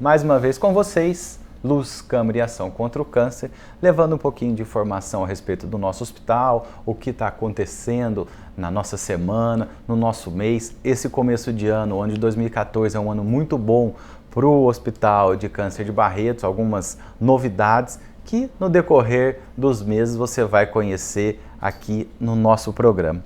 mais uma vez com vocês, Luz, Câmara e Ação contra o Câncer, levando um pouquinho de informação a respeito do nosso hospital, o que está acontecendo na nossa semana, no nosso mês, esse começo de ano, onde 2014 é um ano muito bom para o Hospital de Câncer de Barretos, algumas novidades que no decorrer dos meses você vai conhecer aqui no nosso programa.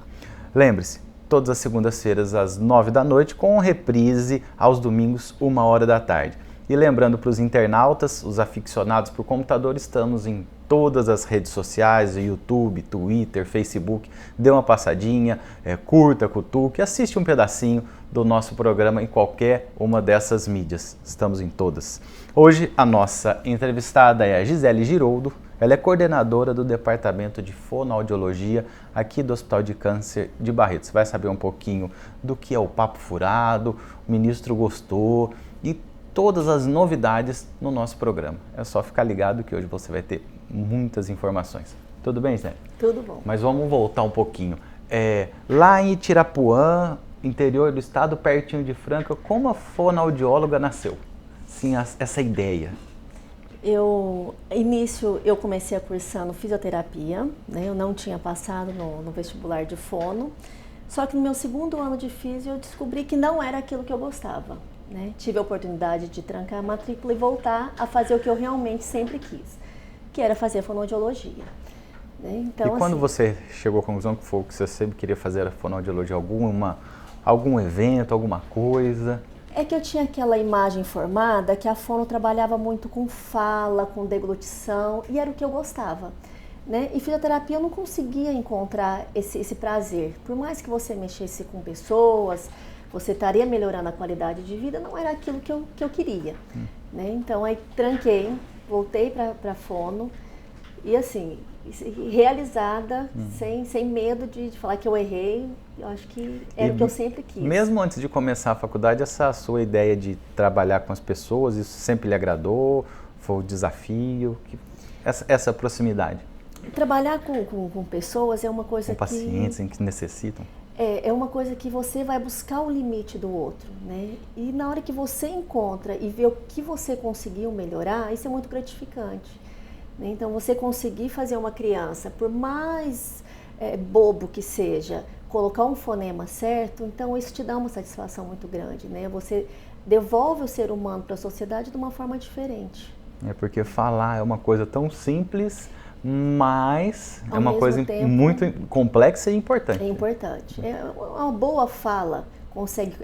Lembre-se, todas as segundas-feiras às 9 da noite, com reprise aos domingos, 1h da tarde. E lembrando para os internautas, os aficionados por computador, estamos em todas as redes sociais, YouTube, Twitter, Facebook. Dê uma passadinha, curta, cutuque, assiste um pedacinho do nosso programa em qualquer uma dessas mídias. Estamos em todas. Hoje a nossa entrevistada é a Gisele Giroldo. Ela é coordenadora do Departamento de Fonoaudiologia aqui do Hospital de Câncer de Barretos. Você vai saber um pouquinho do que é o Papo Furado, o ministro gostou e todas as novidades no nosso programa. É só ficar ligado que hoje você vai ter muitas informações. Tudo bem, Zé? Tudo bom. Mas vamos voltar um pouquinho. Lá em Itirapuã, interior do estado, pertinho de Franca, como a fonoaudióloga nasceu? Sim, essa ideia. Eu comecei a cursando fisioterapia, né? Eu não tinha passado no vestibular de fono, só que no meu segundo ano de fisio eu descobri que não era aquilo que eu gostava. Né? Tive a oportunidade de trancar a matrícula e voltar a fazer o que eu realmente sempre quis, que era fazer fonoaudiologia. Né? Então, e quando você chegou à conclusão que foi o que você sempre queria fazer a fonoaudiologia? Algum evento, alguma coisa? É que eu tinha aquela imagem formada que a fono trabalhava muito com fala, com deglutição, e era o que eu gostava. Né? E fisioterapia eu não conseguia encontrar esse prazer. Por mais que você mexesse com pessoas, você estaria melhorando a qualidade de vida, não era aquilo que eu queria. Né? Então, aí tranquei, voltei para fono e assim, realizada, sem medo de falar que eu errei, eu acho que era o que eu sempre quis. Mesmo antes de começar a faculdade, essa sua ideia de trabalhar com as pessoas, isso sempre lhe agradou? Foi um desafio? Essa proximidade? Trabalhar com pessoas é uma coisa com pacientes que necessitam? É uma coisa que você vai buscar o limite do outro, né? E na hora que você encontra e vê o que você conseguiu melhorar, isso é muito gratificante. Né? Então, você conseguir fazer uma criança, por mais bobo que seja, colocar um fonema certo, então isso te dá uma satisfação muito grande, né? Você devolve o ser humano para a sociedade de uma forma diferente. É porque falar é uma coisa tão simples, mas ao é uma coisa tempo, muito complexa e importante. É importante. Uma boa fala consegue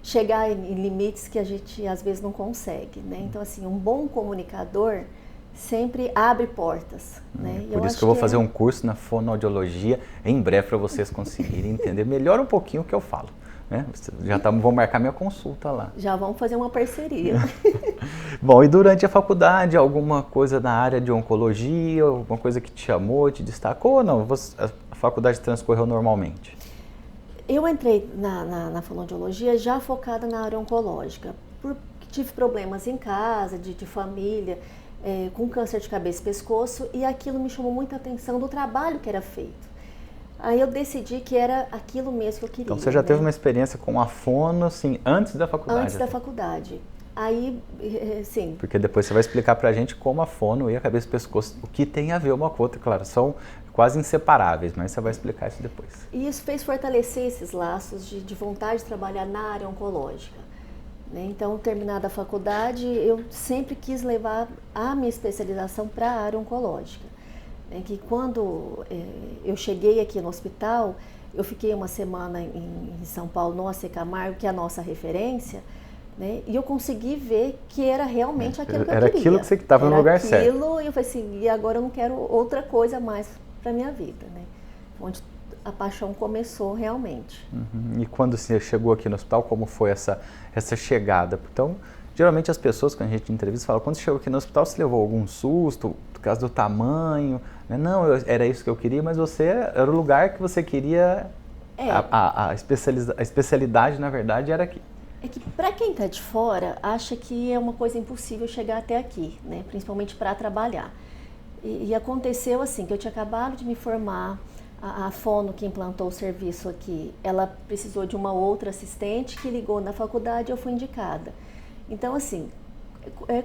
chegar em limites que a gente às vezes não consegue. Né? Então, assim, um bom comunicador sempre abre portas. Né? Por isso que eu vou fazer um curso na fonoaudiologia em breve para vocês conseguirem entender melhor um pouquinho o que eu falo. Né? Vou marcar minha consulta lá. Já vamos fazer uma parceria. Bom, e durante a faculdade, alguma coisa na área de oncologia, alguma coisa que te chamou, te destacou ou não? A faculdade transcorreu normalmente? Eu entrei na fonoaudiologia já focada na área oncológica, porque tive problemas em casa, de família, com câncer de cabeça e pescoço, e aquilo me chamou muita atenção do trabalho que era feito. Aí eu decidi que era aquilo mesmo que eu queria. Então você já teve uma experiência com a fono, assim, antes da faculdade? Antes da faculdade. Aí, sim. Porque depois você vai explicar pra gente como a fono e a cabeça e pescoço, o que tem a ver uma com a outra, claro, são quase inseparáveis, mas você vai explicar isso depois. E isso fez fortalecer esses laços de vontade de trabalhar na área oncológica. Né? Então, terminada a faculdade, eu sempre quis levar a minha especialização para a área oncológica. Que quando eu cheguei aqui no hospital, eu fiquei uma semana em São Paulo, no AC Camargo, que é a nossa referência, né? E eu consegui ver que era realmente aquilo que eu queria. Era aquilo que você estava no lugar certo. E eu falei assim, e agora eu não quero outra coisa mais para a minha vida, né? Onde a paixão começou realmente. E quando você chegou aqui no hospital, como foi essa chegada? Então, geralmente as pessoas, quando a gente entrevista, falam, quando você chegou aqui no hospital, você levou algum susto, por causa do tamanho? Né? Não, era isso que eu queria, mas era o lugar que você queria, a especialidade, na verdade, era aqui. É que para quem está de fora, acha que é uma coisa impossível chegar até aqui, né? Principalmente para trabalhar. E aconteceu assim, que eu tinha acabado de me formar, a fono que implantou o serviço aqui, ela precisou de uma outra assistente que ligou na faculdade e eu fui indicada. Então, assim,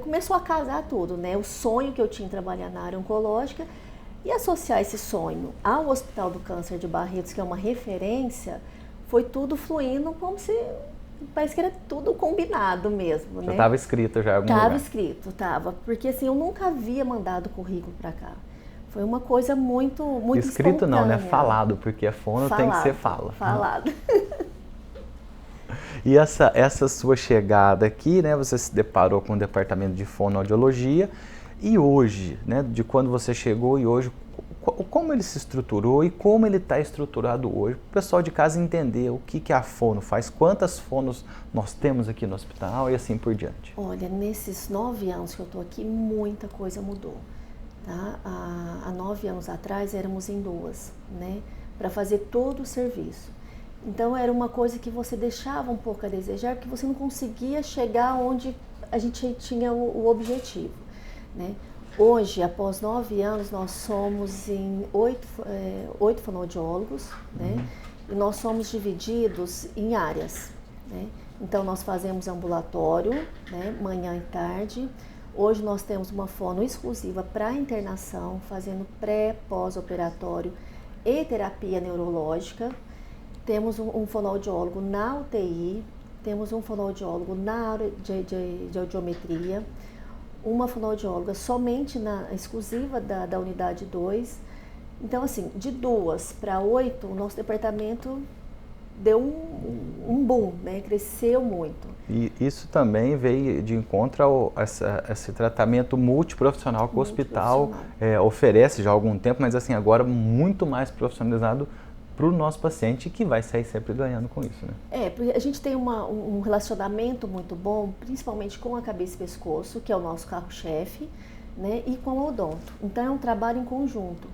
começou a casar tudo, né? O sonho que eu tinha em trabalhar na área oncológica e associar esse sonho ao Hospital do Câncer de Barretos, que é uma referência, foi tudo fluindo como se... Parece que era tudo combinado mesmo, né? Já estava escrito já em algum lugar. Estava escrito, estava. Porque assim, eu nunca havia mandado currículo para cá. Foi uma coisa muito escrito espontânea. Não, né? Falado, porque a fono tem que ser fala. Falado. E essa sua chegada aqui, né? Você se deparou com o departamento de fonoaudiologia. E hoje, né? De quando você chegou e hoje, como ele se estruturou e como ele está estruturado hoje, para o pessoal de casa entender o que a fono faz, quantas fonos nós temos aqui no hospital e assim por diante. Olha, nesses 9 anos que eu estou aqui, muita coisa mudou. Tá? Há 9 anos atrás éramos em 2, né, para fazer todo o serviço. Então era uma coisa que você deixava um pouco a desejar, porque você não conseguia chegar onde a gente tinha o objetivo, né? Hoje, após 9 anos, nós somos em 8 fonoaudiólogos, né? E nós somos divididos em áreas, né? Então nós fazemos ambulatório, né, manhã e tarde. Hoje nós temos uma fono exclusiva para internação, fazendo pré, pós-operatório e terapia neurológica. Temos um fonoaudiólogo na UTI, temos um fonoaudiólogo na área de audiometria, uma fonoaudióloga somente exclusiva da unidade 2. Então, assim, de 2 para 8, o nosso departamento deu um boom, né? Cresceu muito. E isso também veio de encontro a esse tratamento multiprofissional que o hospital oferece já há algum tempo, mas assim, agora muito mais profissionalizado para o nosso paciente, que vai sair sempre ganhando com isso, né? Porque a gente tem um relacionamento muito bom, principalmente com a cabeça e pescoço, que é o nosso carro-chefe, né, e com o odonto. Então é um trabalho em conjunto.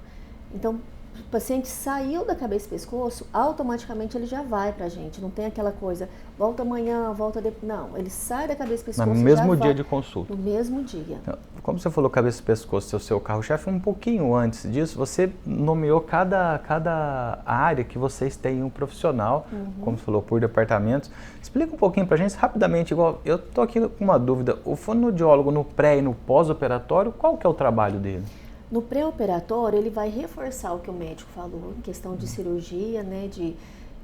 Então, o paciente saiu da cabeça e pescoço, automaticamente ele já vai pra gente. Não tem aquela coisa, volta amanhã, volta depois. Não, ele sai da cabeça e pescoço no mesmo dia de consulta. No mesmo dia. Como você falou cabeça e pescoço, seu carro-chefe, um pouquinho antes disso, você nomeou cada área que vocês têm um profissional, como você falou, por departamentos. Explica um pouquinho pra gente, rapidamente, igual, eu tô aqui com uma dúvida, o fonoaudiólogo no pré e no pós-operatório, qual que é o trabalho dele? No pré-operatório, ele vai reforçar o que o médico falou, em questão de cirurgia, né, de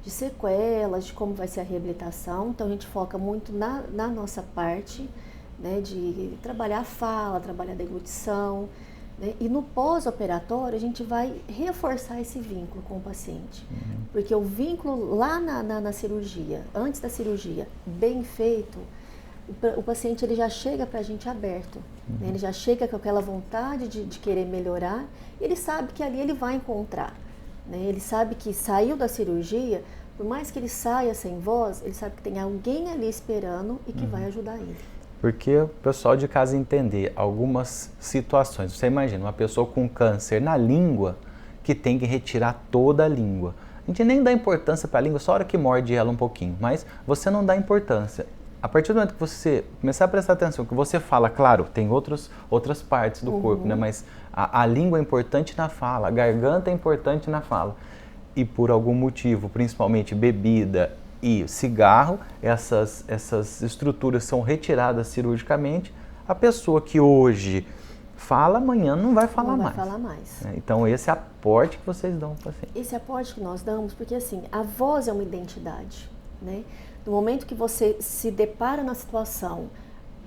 sequelas, de como vai ser a reabilitação. Então, a gente foca muito na nossa parte, né, de trabalhar a fala, trabalhar a deglutição, né? E no pós-operatório, a gente vai reforçar esse vínculo com o paciente. Porque o vínculo lá na cirurgia, antes da cirurgia, bem feito, o paciente ele já chega para a gente aberto, né? Ele já chega com aquela vontade de querer melhorar, ele sabe que ali ele vai encontrar, né? Ele sabe que saiu da cirurgia, por mais que ele saia sem voz, ele sabe que tem alguém ali esperando e que vai ajudar ele. Porque o pessoal de casa entender algumas situações, você imagina uma pessoa com câncer na língua que tem que retirar toda a língua. A gente nem dá importância para a língua, só a hora que morde ela um pouquinho, mas você não dá importância. A partir do momento que você começar a prestar atenção, que você fala, claro, tem outras partes do corpo, né? Mas a língua é importante na fala, a garganta é importante na fala. E por algum motivo, principalmente bebida e cigarro, essas estruturas são retiradas cirurgicamente, a pessoa que hoje fala, amanhã não vai falar mais. Não vai falar mais. Então esse é aporte que vocês dão para o paciente. Esse aporte que nós damos, porque assim, a voz é uma identidade, né? No momento que você se depara na situação,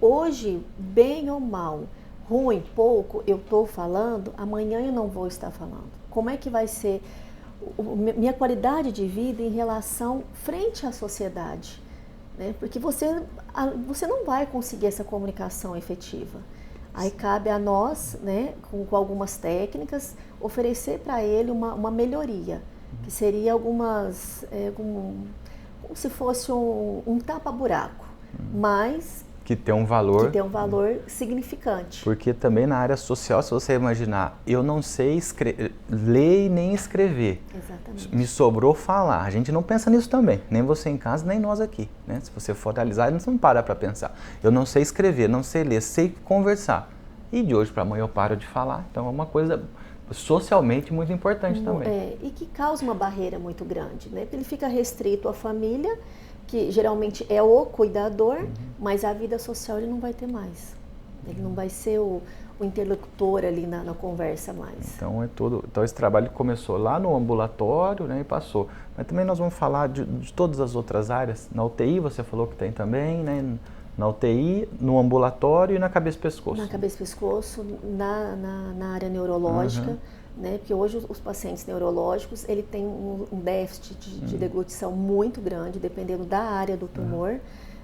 hoje, bem ou mal, ruim, pouco, eu estou falando, amanhã eu não vou estar falando. Como é que vai ser minha qualidade de vida em relação frente à sociedade? Né? Porque você não vai conseguir essa comunicação efetiva. Aí cabe a nós, né, com algumas técnicas, oferecer para ele uma melhoria, que seria algumas... como se fosse um tapa-buraco, mas... Que tem um valor... Que tem um valor significante. Porque também na área social, se você imaginar, eu não sei ler e nem escrever. Exatamente. Me sobrou falar. A gente não pensa nisso também, nem você em casa, nem nós aqui. Né? Se você for analisar, você não para para pensar. Eu não sei escrever, não sei ler, sei conversar. E de hoje para amanhã eu paro de falar. Então é uma coisa... socialmente muito importante também. E que causa uma barreira muito grande, né? Ele fica restrito à família, que geralmente é o cuidador, mas a vida social ele não vai ter mais. Ele não vai ser o interlocutor ali na conversa mais. Então esse trabalho começou lá no ambulatório, né, e passou. Mas também nós vamos falar de todas as outras áreas. Na UTI você falou que tem também, né? Na UTI, no ambulatório e na cabeça e pescoço. Na cabeça e pescoço, na área neurológica, né? Porque hoje os pacientes neurológicos, ele tem um déficit de deglutição muito grande, dependendo da área do tumor,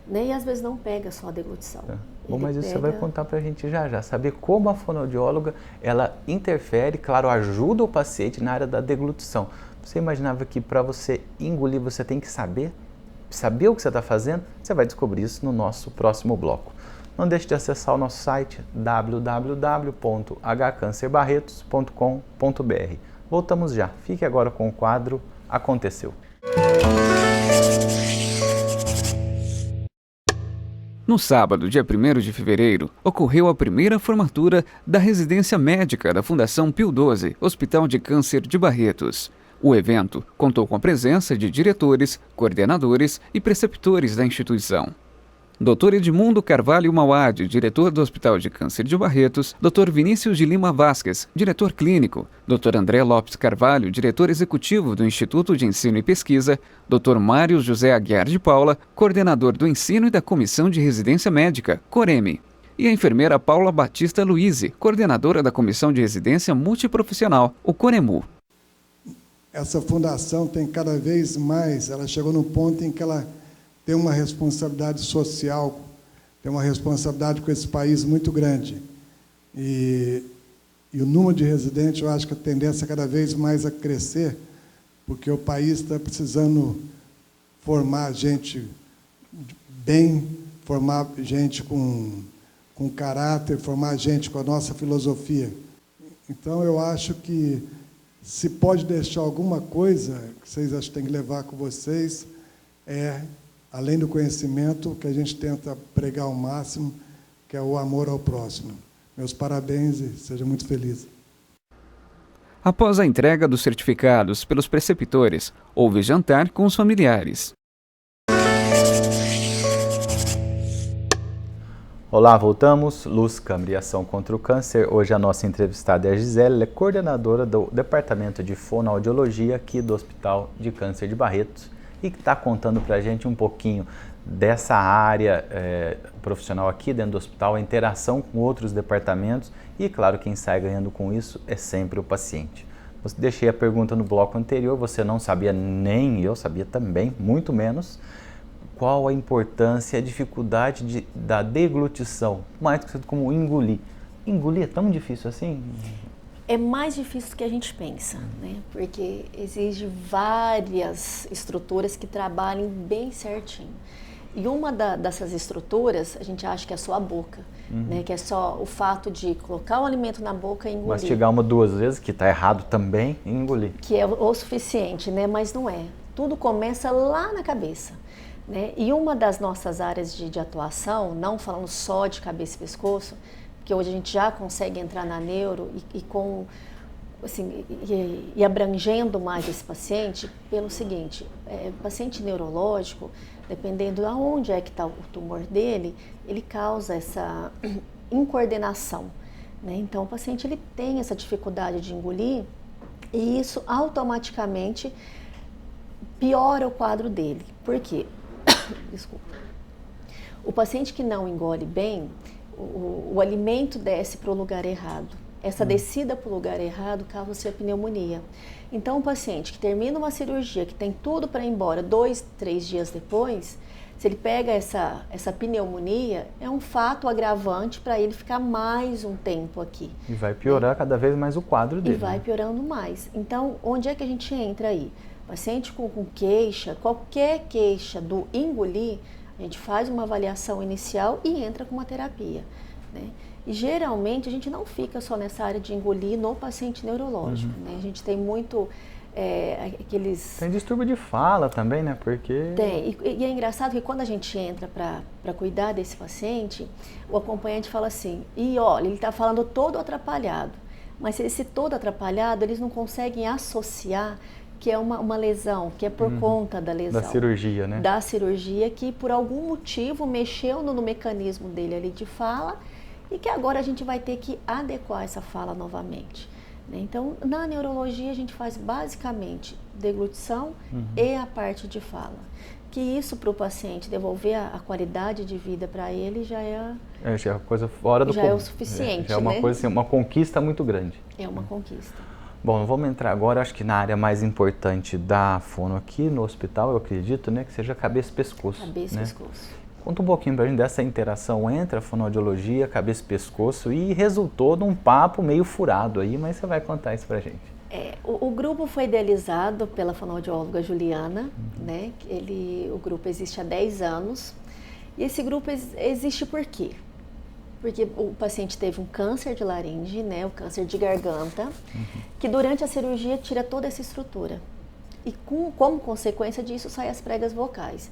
né? E às vezes não pega só a deglutição. Bom, mas isso você vai contar pra gente já, saber como a fonoaudióloga, ela interfere, claro, ajuda o paciente na área da deglutição. Você imaginava que para você engolir você tem que saber o que você está fazendo? Você vai descobrir isso no nosso próximo bloco. Não deixe de acessar o nosso site www.hcancerbarretos.com.br. Voltamos já. Fique agora com o quadro Aconteceu. No sábado, dia 1º de fevereiro, ocorreu a primeira formatura da residência médica da Fundação Pio XII, Hospital de Câncer de Barretos. O evento contou com a presença de diretores, coordenadores e preceptores da instituição. Dr. Edmundo Carvalho Mauad, diretor do Hospital de Câncer de Barretos, Dr. Vinícius de Lima Vasquez, diretor clínico, Dr. André Lopes Carvalho, diretor executivo do Instituto de Ensino e Pesquisa, Dr. Mário José Aguiar de Paula, coordenador do Ensino e da Comissão de Residência Médica, COREME, e a enfermeira Paula Batista Luize, coordenadora da Comissão de Residência Multiprofissional, o COREMU. Essa fundação tem cada vez mais, ela chegou num ponto em que ela tem uma responsabilidade social, tem uma responsabilidade com esse país muito grande. E o número de residentes, eu acho que a tendência é cada vez mais a crescer, porque o país está precisando formar gente bem, formar gente com caráter, formar gente com a nossa filosofia. Então, eu acho que se pode deixar alguma coisa que vocês acham que tem que levar com vocês, além do conhecimento, que a gente tenta pregar ao máximo, que é o amor ao próximo. Meus parabéns e seja muito feliz. Após a entrega dos certificados pelos preceptores, houve jantar com os familiares. Olá, voltamos. Luz, Câmara e Ação contra o Câncer. Hoje a nossa entrevistada é a Gisele, ela é coordenadora do Departamento de Fonoaudiologia aqui do Hospital de Câncer de Barretos e que está contando para a gente um pouquinho dessa área profissional aqui dentro do hospital, a interação com outros departamentos e, claro, quem sai ganhando com isso é sempre o paciente. Eu deixei a pergunta no bloco anterior, você não sabia, nem eu sabia também, muito menos, qual a importância e a dificuldade da deglutição, mais conhecido como engolir. Engolir é tão difícil assim? É mais difícil do que a gente pensa, né? Porque exige várias estruturas que trabalhem bem certinho. E uma dessas estruturas, a gente acha que é só a boca, né? Que é só o fato de colocar o alimento na boca e engolir. Mastigar 1, 2 vezes, que está errado também, e engolir. Que é o suficiente, né? Mas não é. Tudo começa lá na cabeça, né? E uma das nossas áreas de atuação, não falando só de cabeça e pescoço, que hoje a gente já consegue entrar na neuro e abrangendo mais esse paciente pelo seguinte, paciente neurológico, dependendo de onde é que está o tumor dele, ele causa essa incoordenação, né? Então o paciente ele tem essa dificuldade de engolir e isso automaticamente piora o quadro dele. Por quê? Desculpa. O paciente que não engole bem, o alimento desce para o lugar errado. Essa descida para o lugar errado causa a pneumonia. Então, o paciente que termina uma cirurgia, que tem tudo para ir embora 2, 3 dias depois, se ele pega essa pneumonia, é um fato agravante para ele ficar mais um tempo aqui. E vai piorar cada vez mais o quadro dele. E vai piorando mais. Então, onde é que a gente entra aí? Paciente com queixa, qualquer queixa do engolir, a gente faz uma avaliação inicial e entra com uma terapia, né? E geralmente a gente não fica só nessa área de engolir no paciente neurológico, né? A gente tem muito aqueles... Tem distúrbio de fala também, né? Porque... Tem, e é engraçado que quando a gente entra para cuidar desse paciente, o acompanhante fala assim, e olha, ele está falando todo atrapalhado, mas esse todo atrapalhado, eles não conseguem associar que é uma lesão, que é por conta da lesão. Da cirurgia, né? Da cirurgia, que por algum motivo mexeu no mecanismo dele ali de fala e que agora a gente vai ter que adequar essa fala novamente. Né? Então, na neurologia a gente faz basicamente deglutição e a parte de fala. Que isso para o paciente, devolver a qualidade de vida para ele já é uma coisa fora do já comum. é o suficiente, Já é uma né? coisa assim, uma conquista muito grande. É uma conquista. Bom, vamos entrar agora, acho que na área mais importante da fono aqui no hospital, eu acredito, né, que seja cabeça e pescoço. Cabeça e né? pescoço. Conta um pouquinho pra gente dessa interação entre a fonoaudiologia, cabeça e pescoço, e resultou num papo meio furado aí, mas você vai contar isso pra gente. O grupo foi idealizado pela fonoaudióloga Juliana, né? O grupo existe há 10 anos, e esse grupo existe por quê? Porque o paciente teve um câncer de laringe, né? O câncer de garganta, que durante a cirurgia tira toda essa estrutura. E como consequência disso, saem as pregas vocais.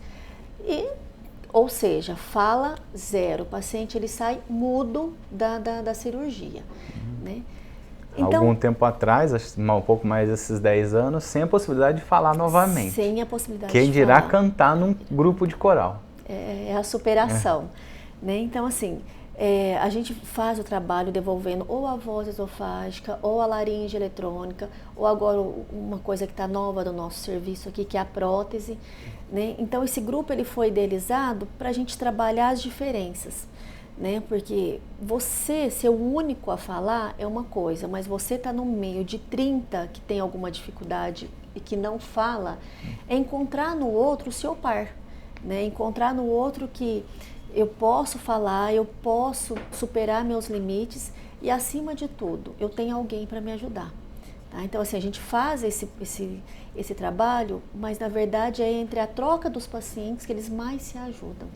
Ou seja, fala zero, o paciente ele sai mudo da cirurgia, né? Então, algum tempo atrás, um pouco mais desses 10 anos, sem a possibilidade de falar novamente. Sem a possibilidade Quem de dirá falar. cantar num grupo de coral. É a superação. Né? Então, assim, a gente faz o trabalho devolvendo ou a voz esofágica, ou a laringe eletrônica, ou agora uma coisa que está nova do nosso serviço aqui, que é a prótese. Né? Então, esse grupo ele foi idealizado para a gente trabalhar as diferenças. Né? Porque você ser o único a falar é uma coisa, mas você está no meio de 30 que tem alguma dificuldade e que não fala, é encontrar no outro o seu par, né? Encontrar no outro que eu posso falar, eu posso superar meus limites e, acima de tudo, eu tenho alguém para me ajudar. Tá? Então, assim, a gente faz esse trabalho, mas na verdade é entre a troca dos pacientes que eles mais se ajudam.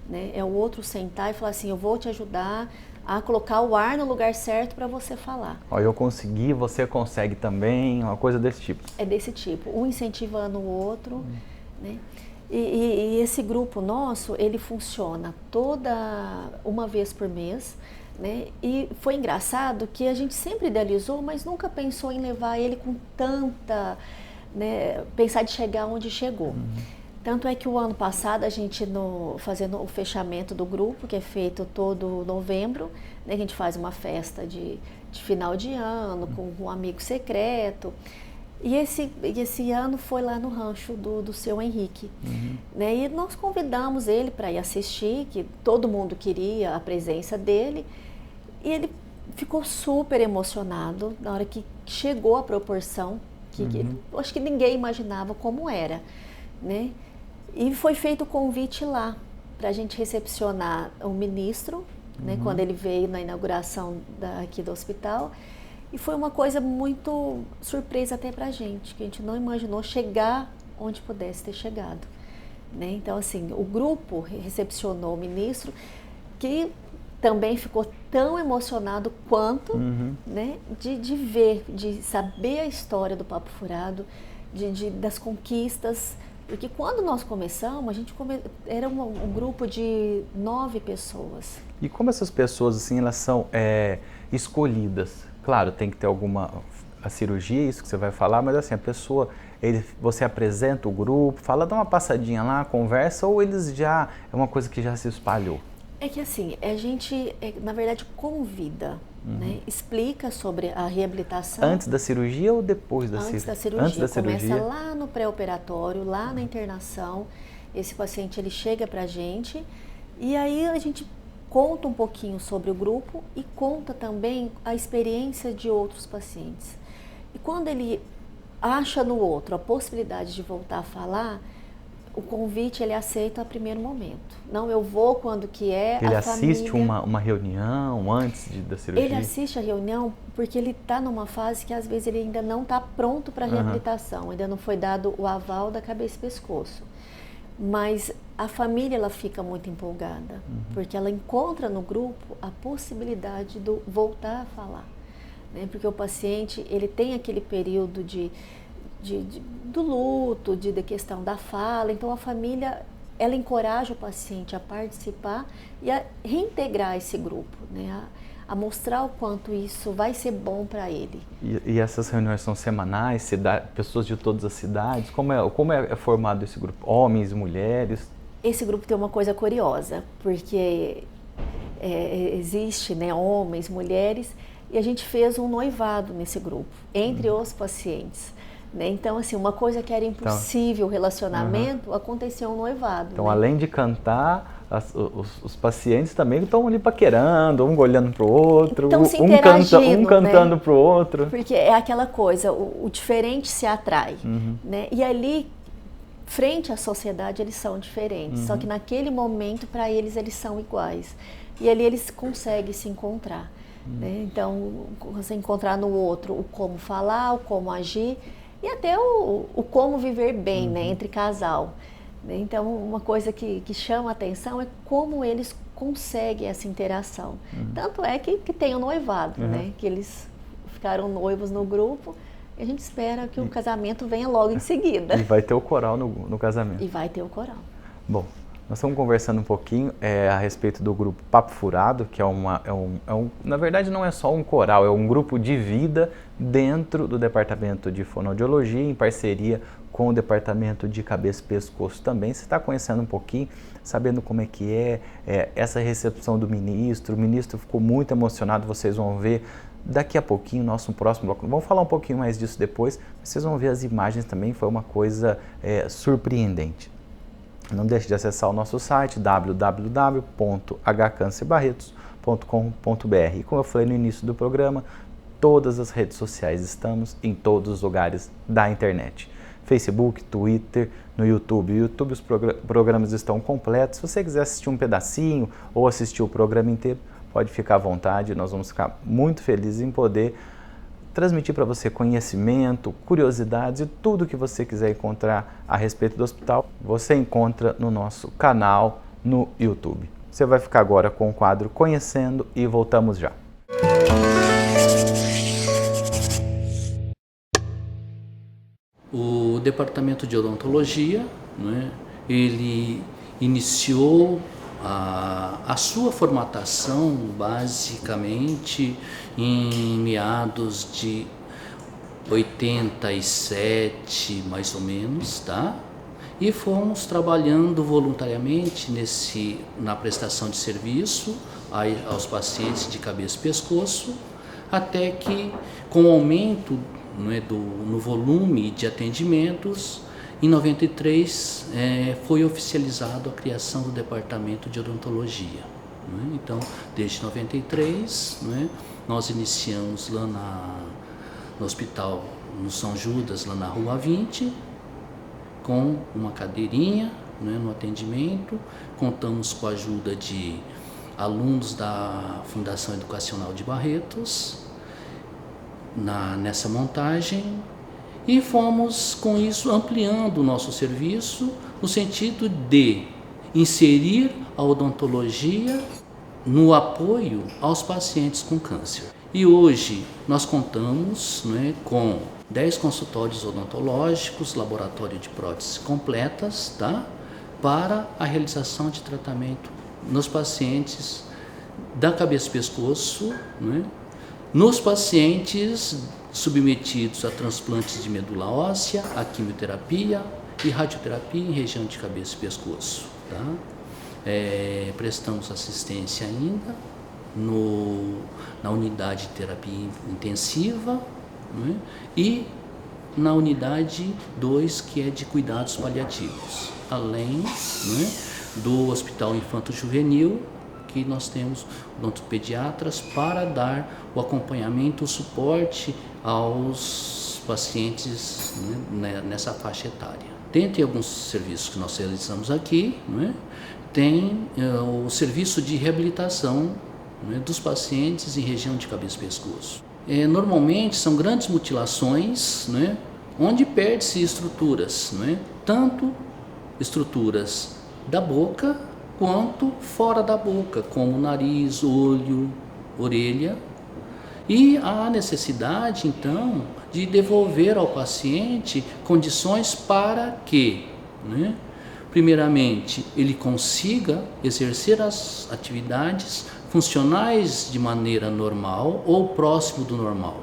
Né? É o outro sentar e falar assim, eu vou te ajudar a colocar o ar no lugar certo para você falar. Ó, eu consegui, você consegue também, uma coisa desse tipo. É desse tipo, um incentivando o outro. Né? E esse grupo nosso, ele funciona uma vez por mês. Né? E foi engraçado que a gente sempre idealizou, mas nunca pensou em levar ele com tanta... Né, pensar de chegar onde chegou. Tanto é que o ano passado a gente, fazendo o fechamento do grupo, que é feito todo novembro, né, a gente faz uma festa de final de ano, com um amigo secreto. E esse ano foi lá no rancho do seu Henrique. Né, e nós convidamos ele para ir assistir, que todo mundo queria a presença dele. E ele ficou super emocionado na hora que chegou a proporção, que acho que ninguém imaginava como era. Né? E foi feito o convite lá para a gente recepcionar o ministro, né, quando ele veio na inauguração aqui do hospital. E foi uma coisa muito surpresa até para a gente, que a gente não imaginou chegar onde pudesse ter chegado. Né? Então, assim, o grupo recepcionou o ministro, que também ficou tão emocionado quanto, né, de ver, de saber a história do Papo Furado, das conquistas. Porque quando nós começamos, era um grupo de 9 pessoas. E como essas pessoas, assim, elas são escolhidas? Claro, tem que ter a cirurgia, isso que você vai falar, mas assim, a pessoa, você apresenta o grupo, fala, dá uma passadinha lá, conversa, ou eles já, é uma coisa que já se espalhou? É que assim, a gente, na verdade, convida, né? Explica sobre a reabilitação. Antes da cirurgia ou depois da cirurgia? Antes da cirurgia. Antes da cirurgia. Começa lá no pré-operatório, lá na internação. Esse paciente, ele chega pra gente e aí a gente conta um pouquinho sobre o grupo e conta também a experiência de outros pacientes. E quando ele acha no outro a possibilidade de voltar a falar, o convite ele aceita a primeiro momento. Não, eu vou quando que é ele a assiste família... uma reunião antes da cirurgia? Ele assiste a reunião porque ele está numa fase que às vezes ele ainda não está pronto para a reabilitação, ainda não foi dado o aval da cabeça e pescoço. Mas a família ela fica muito empolgada, porque ela encontra no grupo a possibilidade de voltar a falar. Né? Porque o paciente ele tem aquele período do luto, da questão da fala, então a família ela encoraja o paciente a participar e a reintegrar esse grupo, né? A mostrar o quanto isso vai ser bom para ele. E essas reuniões são semanais, pessoas de todas as cidades? Como é formado esse grupo? Homens, mulheres? Esse grupo tem uma coisa curiosa, porque existe, né, homens, mulheres, e a gente fez um noivado nesse grupo, entre os pacientes. Né? Então, assim, uma coisa que era impossível, relacionamento, aconteceu um noivado. Então, né? além de cantar, os pacientes também estão ali paquerando, um olhando para o outro, um cantando para o outro. Porque é aquela coisa, o diferente se atrai. Né? E ali, frente à sociedade, eles são diferentes. Só que naquele momento, para eles são iguais. E ali eles conseguem se encontrar. Né? Então, você encontrar no outro o como falar, o como agir, e até o como viver bem, né, entre casal. Então, uma coisa que chama a atenção é como eles conseguem essa interação. Tanto é que tem o noivado, né, que eles ficaram noivos no grupo, e a gente espera que o casamento venha logo em seguida. E vai ter o coral no casamento. E vai ter o coral. Bom, nós estamos conversando um pouquinho a respeito do grupo Papo Furado, que na verdade não é só um coral, é um grupo de vida dentro do Departamento de Fonoaudiologia, em parceria com o Departamento de Cabeça e Pescoço também. Você está conhecendo um pouquinho, sabendo como é que é essa recepção do ministro. O ministro ficou muito emocionado, vocês vão ver daqui a pouquinho, nosso próximo bloco. Vamos falar um pouquinho mais disso depois, vocês vão ver as imagens também, foi uma coisa surpreendente. Não deixe de acessar o nosso site www.hcancerbarretos.com.br. E como eu falei no início do programa, todas as redes sociais estamos em todos os lugares da internet. Facebook, Twitter, no YouTube. No YouTube os programas estão completos. Se você quiser assistir um pedacinho ou assistir o programa inteiro, pode ficar à vontade. Nós vamos ficar muito felizes em poder transmitir para você conhecimento, curiosidades e tudo que você quiser encontrar a respeito do hospital, você encontra no nosso canal no YouTube. Você vai ficar agora com o quadro Conhecendo e voltamos já. O Departamento de Odontologia, né, ele iniciou a sua formatação basicamente em meados de 87, mais ou menos, tá? E fomos trabalhando voluntariamente na prestação de serviço aos pacientes de cabeça e pescoço, até que, com o aumento, né, no volume de atendimentos, em 93 foi oficializado a criação do Departamento de Odontologia. Né? Então, desde 93, né, nós iniciamos lá no hospital, no São Judas, lá na Rua 20, com uma cadeirinha, né, no atendimento. Contamos com a ajuda de alunos da Fundação Educacional de Barretos, nessa montagem. E fomos, com isso, ampliando o nosso serviço no sentido de inserir a odontologia no apoio aos pacientes com câncer. E hoje nós contamos, né, com 10 consultórios odontológicos, laboratório de próteses completas, tá, para a realização de tratamento nos pacientes da cabeça e pescoço, né, nos pacientes submetidos a transplantes de medula óssea, a quimioterapia e radioterapia em região de cabeça e pescoço. Tá? Prestamos assistência ainda na unidade de terapia intensiva, né? E na unidade 2, que é de cuidados paliativos, além, né, do Hospital Infanto-Juvenil, que nós temos odontopediatras para dar o acompanhamento, o suporte aos pacientes, né, nessa faixa etária. Dentre alguns serviços que nós realizamos aqui, né, tem o serviço de reabilitação, né, dos pacientes em região de cabeça e pescoço. Normalmente são grandes mutilações, né, onde perde-se estruturas, né, tanto estruturas da boca quanto fora da boca, como nariz, olho, orelha. E há necessidade, então, de devolver ao paciente condições para que, né, primeiramente, ele consiga exercer as atividades funcionais de maneira normal ou próximo do normal,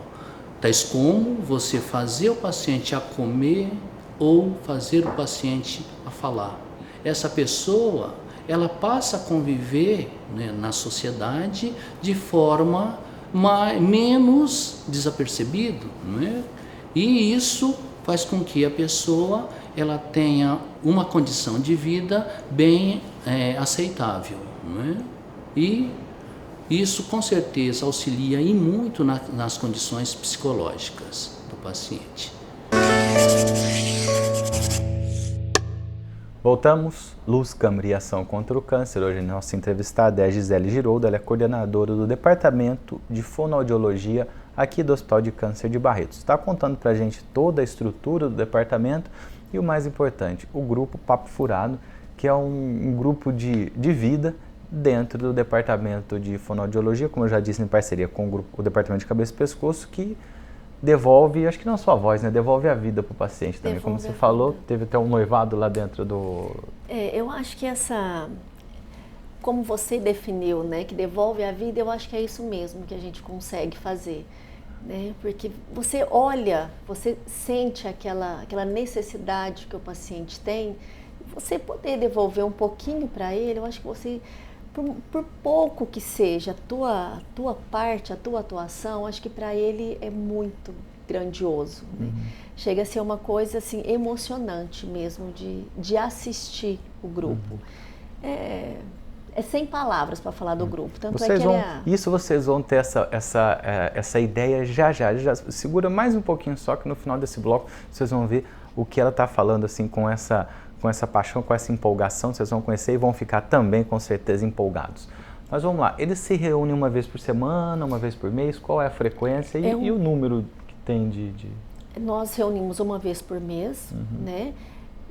tais como você fazer o paciente a comer ou fazer o paciente a falar. Essa pessoa, ela passa a conviver, né, na sociedade de forma menos desapercebido, né? E isso faz com que a pessoa ela tenha uma condição de vida bem aceitável, né? E isso com certeza auxilia e muito nas condições psicológicas do paciente. Voltamos, Luz, Câmara e Ação contra o Câncer. Hoje nossa entrevistada é a Gisele Giroldo, ela é coordenadora do Departamento de Fonoaudiologia aqui do Hospital de Câncer de Barretos. Está contando para a gente toda a estrutura do departamento e o mais importante, o grupo Papo Furado, que é um grupo de vida dentro do Departamento de Fonoaudiologia, como eu já disse, em parceria com o Departamento de Cabeça e Pescoço, que devolve, acho que não só a voz, né? Devolve a vida para o paciente também. Como você falou, teve até um noivado lá dentro do... Eu acho que como você definiu, né, que devolve a vida, eu acho que é isso mesmo que a gente consegue fazer, né? Porque você olha, você sente aquela necessidade que o paciente tem, você poder devolver um pouquinho para ele, eu acho que você, por pouco que seja a tua parte, a tua atuação, acho que para ele é muito grandioso, né? Chega a ser uma coisa assim emocionante mesmo de assistir o grupo. É sem palavras para falar do grupo, tanto vocês é que Isso vocês vão ter essa ideia já. Segura mais um pouquinho só, que no final desse bloco vocês vão ver o que ela está falando assim com essa paixão, com essa empolgação. Vocês vão conhecer e vão ficar também com certeza empolgados. Mas vamos lá, eles se reúnem uma vez por semana, uma vez por mês? Qual é a frequência e o número que tem de... Nós reunimos uma vez por mês, né?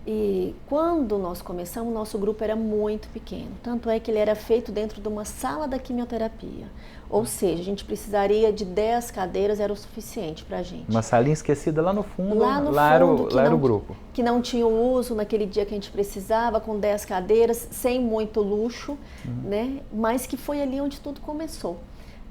E quando nós começamos, nosso grupo era muito pequeno. Tanto é que ele era feito dentro de uma sala da quimioterapia. Ou seja, a gente precisaria de 10 cadeiras, era o suficiente para a gente. Uma salinha esquecida lá no fundo, lá era o grupo. Que não tinha o uso naquele dia que a gente precisava, com 10 cadeiras, sem muito luxo, né? Mas que foi ali onde tudo começou,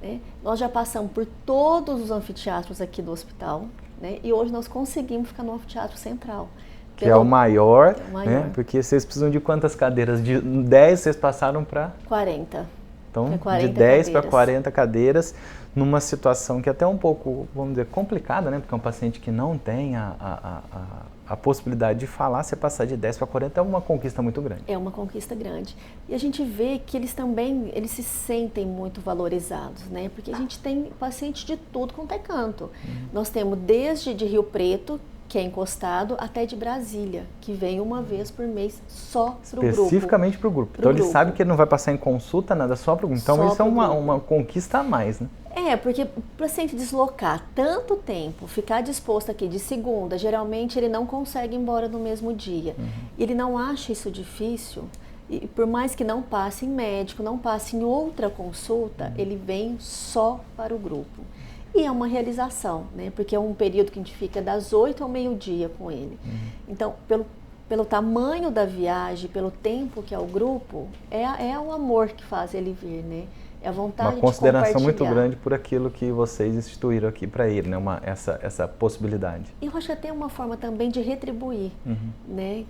né? Nós já passamos por todos os anfiteatros aqui do hospital, né? E hoje nós conseguimos ficar no anfiteatro central. Que é o maior, né? Porque vocês precisam de quantas cadeiras? De 10 vocês passaram para... 40. Então, 40 de 10 cadeiras. para 40 cadeiras, numa situação que é até um pouco, vamos dizer, complicada, né? Porque é um paciente que não tem a possibilidade de falar, você passar de 10 para 40 é uma conquista muito grande. É uma conquista grande. E a gente vê que eles se sentem muito valorizados, né? Porque a gente tem paciente de tudo quanto é canto. Nós temos desde de Rio Preto, que é encostado, até de Brasília, que vem uma vez por mês só para o grupo. Especificamente para o grupo. Então ele sabe que ele não vai passar em consulta, nada, só para o grupo. Então só isso é uma conquista a mais, né? Porque para o paciente deslocar tanto tempo, ficar disposto aqui de segunda, geralmente ele não consegue ir embora no mesmo dia. Ele não acha isso difícil, e por mais que não passe em médico, não passe em outra consulta, ele vem só para o grupo. E é uma realização, né? Porque é um período que a gente fica das 8 ao meio-dia com ele. Então, pelo tamanho da viagem, pelo tempo que é o grupo, é o amor que faz ele vir, né? É a vontade de compartilhar. Uma consideração muito grande por aquilo que vocês instituíram aqui para ele, né? Essa possibilidade. E eu acho que até uma forma também de retribuir, né?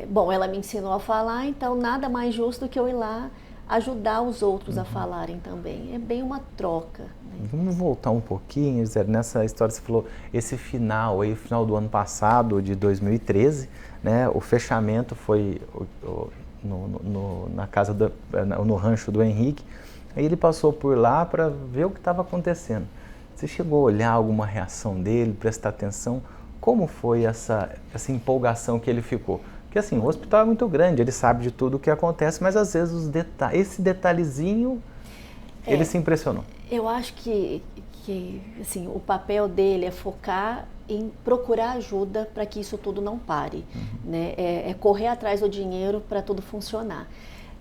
Bom, ela me ensinou a falar, então nada mais justo do que eu ir lá ajudar os outros a falarem também. É bem uma troca. Né? Vamos voltar um pouquinho, Zé, nessa história você falou, esse final aí, o final do ano passado, de 2013, né? O fechamento foi na casa, no rancho do Henrique, aí ele passou por lá para ver o que estava acontecendo. Você chegou a olhar alguma reação dele, prestar atenção? Como foi essa empolgação que ele ficou? Porque assim, o hospital é muito grande, ele sabe de tudo o que acontece, mas às vezes esse detalhezinho, ele se impressionou. Eu acho que assim, o papel dele é focar em procurar ajuda para que isso tudo não pare, né? É correr atrás do dinheiro para tudo funcionar.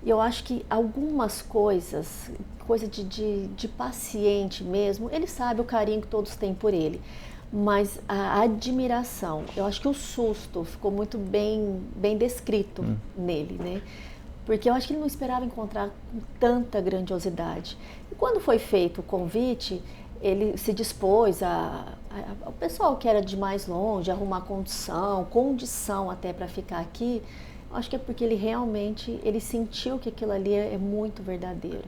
E eu acho que algumas coisa de paciente mesmo, ele sabe o carinho que todos têm por ele. Mas a admiração, eu acho que o susto ficou muito bem descrito nele, né? Porque eu acho que ele não esperava encontrar com tanta grandiosidade. E quando foi feito o convite, ele se dispôs o pessoal que era de mais longe, arrumar condição até para ficar aqui, Acho que é porque ele realmente, ele sentiu que aquilo ali é muito verdadeiro.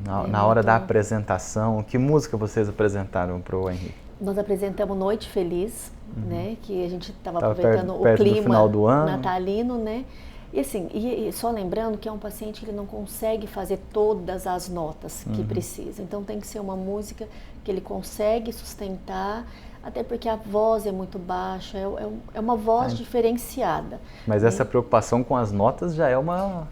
Na hora da apresentação, que música vocês apresentaram para o Henrique? Nós apresentamos Noite Feliz, né? Que a gente estava aproveitando perto o do clima final do ano. natalino, né? E assim, e só lembrando que é um paciente que ele não consegue fazer todas as notas que precisa. Então tem que ser uma música que ele consegue sustentar, até porque a voz é muito baixa, é uma voz diferenciada. Mas essa preocupação com as notas já é uma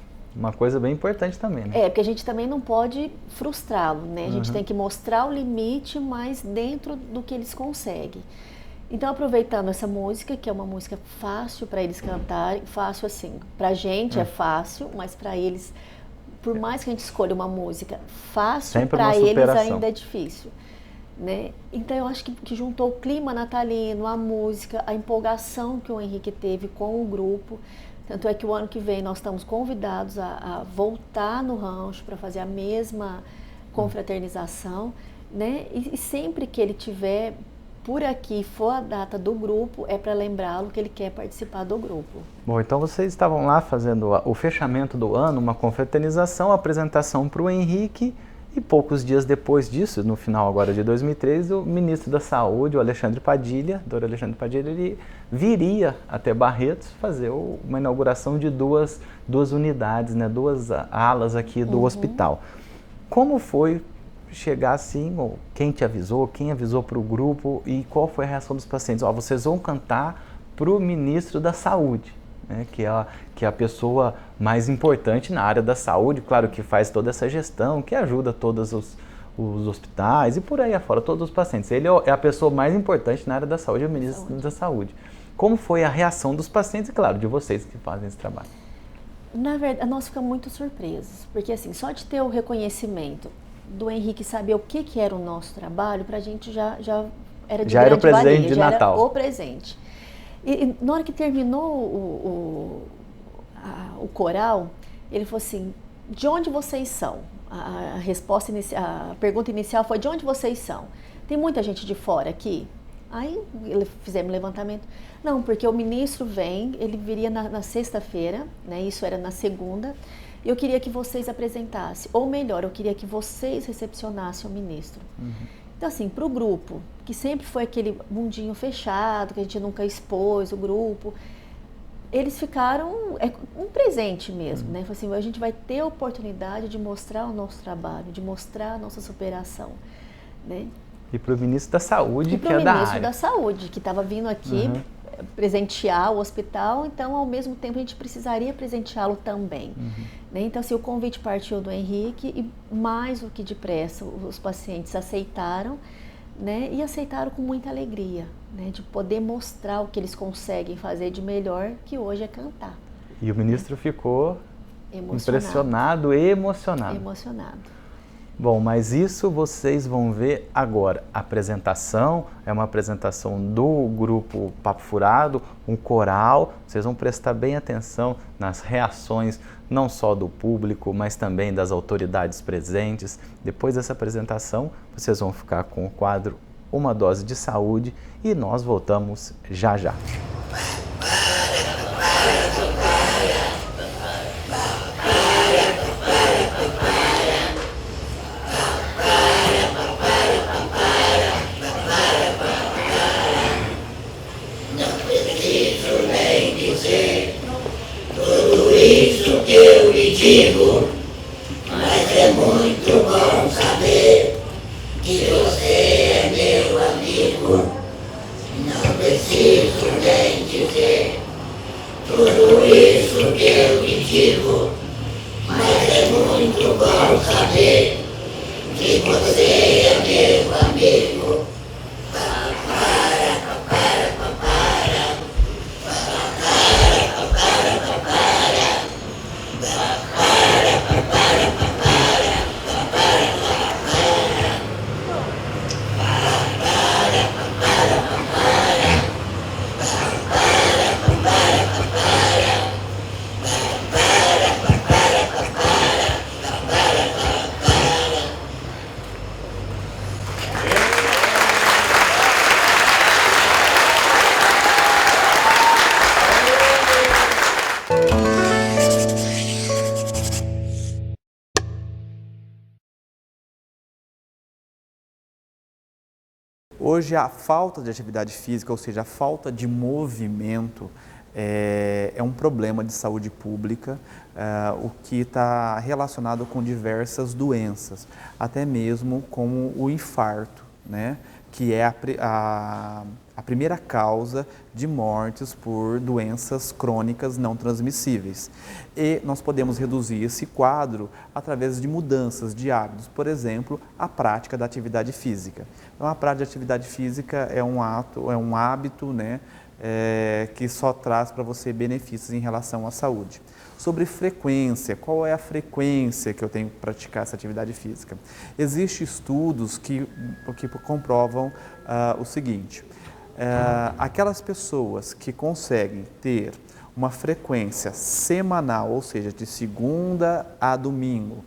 coisa bem importante também, né? Porque a gente também não pode frustrá-lo, né? A gente tem que mostrar o limite, mas dentro do que eles conseguem. Então, aproveitando essa música, que é uma música fácil para eles cantarem, fácil assim, pra gente é fácil, mas para eles, por mais que a gente escolha uma música fácil, para eles ainda é difícil, né? Então, eu acho que juntou o clima natalino, a música, a empolgação que o Henrique teve com o grupo. Tanto é que o ano que vem nós estamos convidados a voltar no rancho para fazer a mesma confraternização, né? E sempre que ele tiver por aqui, for a data do grupo, é para lembrá-lo que ele quer participar do grupo. Bom, então vocês estavam lá fazendo o fechamento do ano, uma confraternização, apresentação para o Henrique, e poucos dias depois disso, no final agora de 2013, o ministro da Saúde, o Alexandre Padilha, doutor Alexandre Padilha, ele viria até Barretos fazer uma inauguração de duas unidades, né, duas alas aqui do hospital. Como foi chegar assim, ou quem te avisou, quem avisou para o grupo e qual foi a reação dos pacientes? Vocês vão cantar para o ministro da Saúde, né, que é a pessoa mais importante na área da saúde, claro que faz toda essa gestão, que ajuda todos os hospitais e por aí afora, todos os pacientes. Ele é a pessoa mais importante na área da saúde, é o ministro da Saúde. Como foi a reação dos pacientes e, claro, de vocês que fazem esse trabalho? Na verdade, nós ficamos muito surpresos, porque assim, só de ter o reconhecimento do Henrique, saber o que era o nosso trabalho, para a gente já era de grande valia, presente de Natal. Era o presente. E na hora que terminou o coral, ele falou assim, de onde vocês são? A resposta a pergunta inicial foi, de onde vocês são? Tem muita gente de fora aqui? Aí fizemos um levantamento. Não, porque o ministro vem, ele viria na sexta-feira, né? Isso era na segunda, e eu queria que vocês apresentassem, ou melhor, eu queria que vocês recepcionassem o ministro. Então assim, para o grupo, que sempre foi aquele mundinho fechado, que a gente nunca expôs o grupo, eles ficaram, um presente mesmo, né? Assim, a gente vai ter a oportunidade de mostrar o nosso trabalho, de mostrar a nossa superação, né? E para o ministro da Saúde, que é da área. E para o ministro da Saúde, que estava vindo aqui presentear o hospital, então, ao mesmo tempo, a gente precisaria presenteá-lo também. Né? Então, assim, o convite partiu do Henrique e, mais do que depressa, os pacientes aceitaram, né? E aceitaram com muita alegria, né? De poder mostrar o que eles conseguem fazer de melhor, que hoje é cantar. E o ministro ficou impressionado e emocionado. Bom, mas isso vocês vão ver agora. A apresentação é uma apresentação do grupo Papo Furado, um coral. Vocês vão prestar bem atenção nas reações, não só do público, mas também das autoridades presentes. Depois dessa apresentação, vocês vão ficar com o quadro Uma Dose de Saúde e nós voltamos já já. Isso que eu lhe digo, mas é muito bom saber que você é meu amigo. Não preciso nem dizer tudo isso que eu lhe digo, mas é muito bom saber que você é meu amigo. Hoje a falta de atividade física, ou seja, a falta de movimento, é um problema de saúde pública, o que está relacionado com diversas doenças, até mesmo como o infarto, né? Que é a primeira causa de mortes por doenças crônicas não transmissíveis. E nós podemos reduzir esse quadro através de mudanças de hábitos, por exemplo, a prática da atividade física. Então, a prática de atividade física é um hábito, né, que só traz para você benefícios em relação à saúde. Sobre frequência, qual é a frequência que eu tenho que praticar essa atividade física? Existem estudos que comprovam o seguinte, aquelas pessoas que conseguem ter uma frequência semanal, ou seja, de segunda a domingo,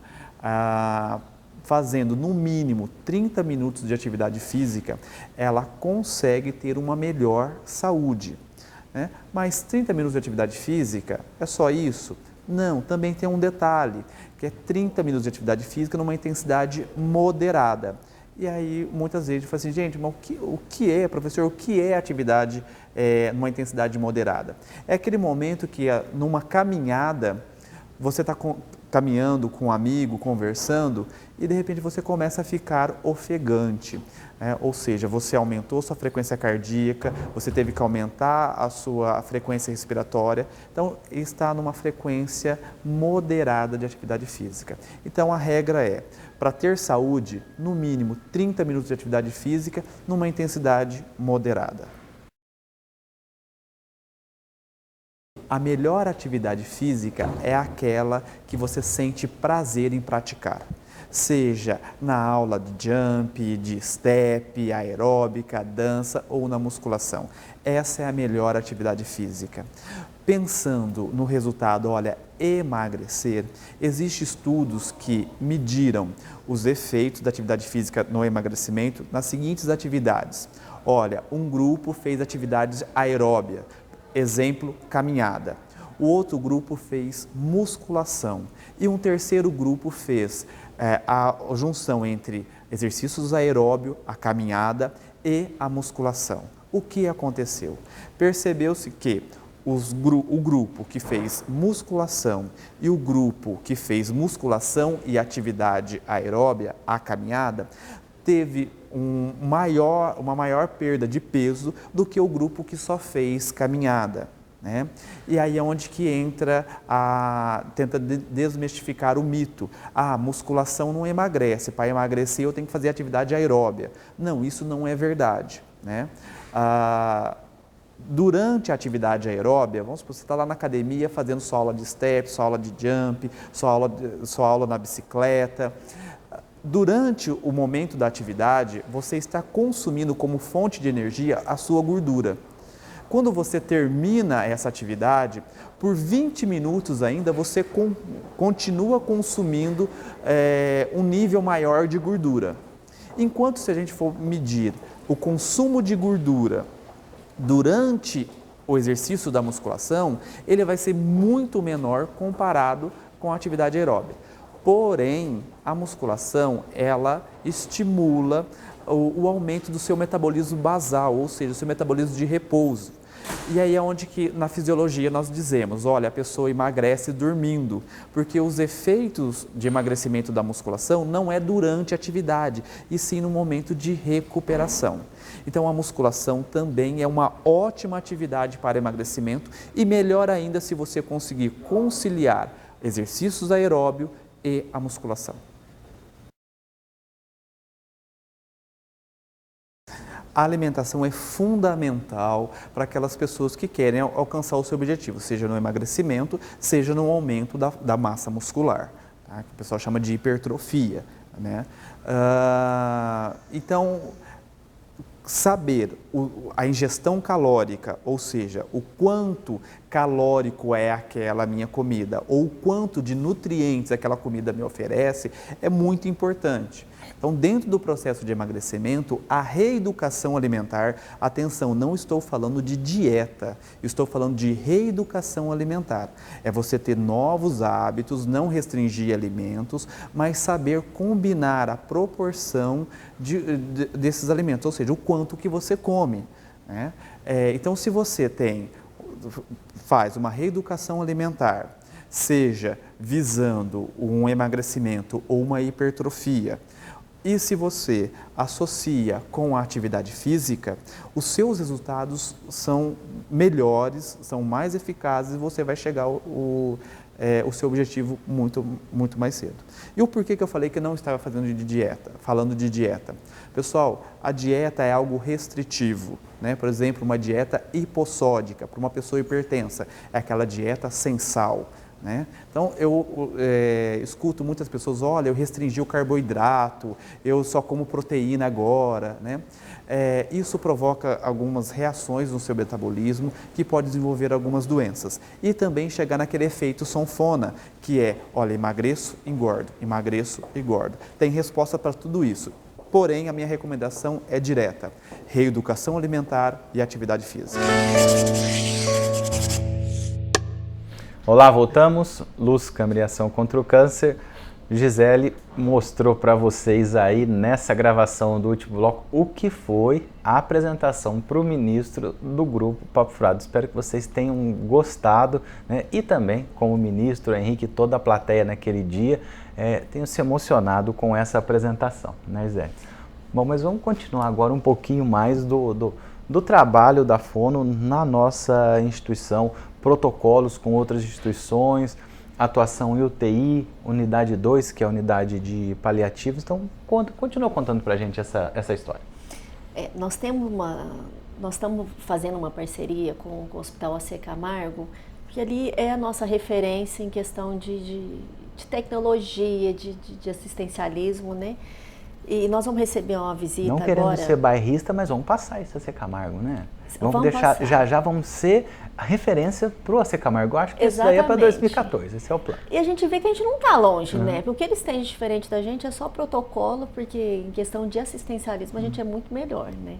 fazendo no mínimo 30 minutos de atividade física, ela consegue ter uma melhor saúde. Né? Mas 30 minutos de atividade física, é só isso? Não, também tem um detalhe, que é 30 minutos de atividade física numa intensidade moderada. E aí, muitas vezes, eu falo assim, gente, mas o que é, professor, o que é atividade numa intensidade moderada? É aquele momento que, numa caminhada, você está caminhando com um amigo, conversando, e de repente você começa a ficar ofegante. Ou seja, você aumentou sua frequência cardíaca, você teve que aumentar a sua frequência respiratória, então está numa frequência moderada de atividade física. Então a regra é, para ter saúde, no mínimo 30 minutos de atividade física numa intensidade moderada. A melhor atividade física é aquela que você sente prazer em praticar. Seja na aula de jump, de step, aeróbica, dança ou na musculação. Essa é a melhor atividade física. Pensando no resultado, olha, emagrecer, existem estudos que mediram os efeitos da atividade física no emagrecimento nas seguintes atividades. Olha, um grupo fez atividades aeróbia, exemplo, caminhada. O outro grupo fez musculação e um terceiro grupo fez a junção entre exercícios aeróbio, a caminhada e a musculação. O que aconteceu? Percebeu-se que o grupo que fez musculação e o grupo que fez musculação e atividade aeróbia, a caminhada, teve uma maior perda de peso do que o grupo que só fez caminhada. Né? E aí é onde que entra tenta desmistificar o mito. A musculação não emagrece, para emagrecer eu tenho que fazer atividade aeróbia. Não, isso não é verdade. Né? Durante a atividade aeróbia, vamos supor, você está lá na academia fazendo sua aula de step, sua aula de jump, sua aula na bicicleta. Durante o momento da atividade, você está consumindo como fonte de energia a sua gordura. Quando você termina essa atividade, por 20 minutos ainda você continua consumindo um nível maior de gordura. Enquanto se a gente for medir o consumo de gordura durante o exercício da musculação, ele vai ser muito menor comparado com a atividade aeróbica. Porém, a musculação, ela estimula o aumento do seu metabolismo basal, ou seja, o seu metabolismo de repouso. E aí é onde que na fisiologia nós dizemos, olha, a pessoa emagrece dormindo, porque os efeitos de emagrecimento da musculação não é durante a atividade, e sim no momento de recuperação. Então a musculação também é uma ótima atividade para emagrecimento e melhor ainda se você conseguir conciliar exercícios aeróbio e a musculação. A alimentação é fundamental para aquelas pessoas que querem alcançar o seu objetivo, seja no emagrecimento, seja no aumento da massa muscular, tá? Que o pessoal chama de hipertrofia. Né? Então, saber a ingestão calórica, ou seja, o quanto calórico é aquela minha comida, ou o quanto de nutrientes aquela comida me oferece, é muito importante. Então, dentro do processo de emagrecimento, a reeducação alimentar, atenção, não estou falando de dieta, estou falando de reeducação alimentar. É você ter novos hábitos, não restringir alimentos, mas saber combinar a proporção desses alimentos, ou seja, o quanto que você come, né? Então, se você faz uma reeducação alimentar, seja visando um emagrecimento ou uma hipertrofia, e se você associa com a atividade física, os seus resultados são melhores, são mais eficazes e você vai chegar ao seu objetivo muito mais cedo. E o porquê que eu falei que não estava falando de dieta? Pessoal, a dieta é algo restritivo, né? Por exemplo, uma dieta hipossódica para uma pessoa hipertensa, é aquela dieta sem sal, né? Então, eu escuto muitas pessoas, olha, eu restringi o carboidrato, eu só como proteína agora, né? Isso provoca algumas reações no seu metabolismo que pode desenvolver algumas doenças. E também chegar naquele efeito sanfona, que é, olha, emagreço, engordo, emagreço, engordo. Tem resposta para tudo isso. Porém, a minha recomendação é direta, reeducação alimentar e atividade física. Olá, voltamos. Luz, Câmara e Ação contra o Câncer. Gisele mostrou para vocês aí nessa gravação do último bloco o que foi a apresentação para o ministro do Grupo Papo Furado. Espero que vocês tenham gostado, né? E também, como ministro Henrique e toda a plateia naquele dia, tenham se emocionado com essa apresentação, né, Gisele? Bom, mas vamos continuar agora um pouquinho mais do trabalho da Fono na nossa instituição, protocolos com outras instituições, atuação em UTI, unidade 2, que é a unidade de paliativos. Então, continua contando para a gente essa história. Nós estamos fazendo uma parceria com o Hospital AC Camargo, que ali é a nossa referência em questão de tecnologia, de assistencialismo, né? E nós vamos receber uma visita agora. Não querendo ser bairrista, mas vamos passar isso a AC Camargo, né? Vamos passar. Já vamos ser a referência para o AC Camargo. Eu acho que Exatamente. Isso daí é para 2014, esse é o plano. E a gente vê que a gente não está longe, né? Porque o que eles têm de diferente da gente é só protocolo, porque em questão de assistencialismo a gente é muito melhor, né?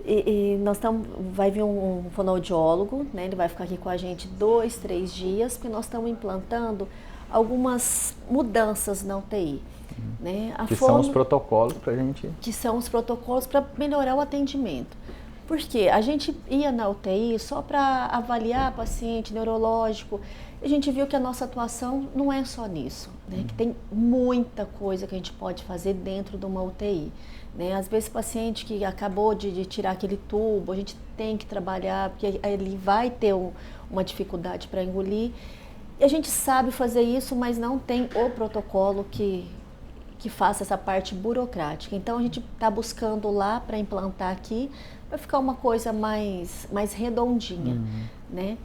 E vai vir um fonoaudiólogo, né? Ele vai ficar aqui com a gente 2, 3 dias, porque nós estamos implantando algumas mudanças na UTI. Né? São os protocolos para a gente... Que são os protocolos para melhorar o atendimento. Porque a gente ia na UTI só para avaliar paciente neurológico. A gente viu que a nossa atuação não é só nisso, né? Que tem muita coisa que a gente pode fazer dentro de uma UTI. Né? Às vezes, paciente que acabou de tirar aquele tubo, a gente tem que trabalhar, porque ele vai ter uma dificuldade para engolir. E a gente sabe fazer isso, mas não tem o protocolo que faça essa parte burocrática. Então, a gente está buscando lá para implantar aqui, para ficar uma coisa mais redondinha, né?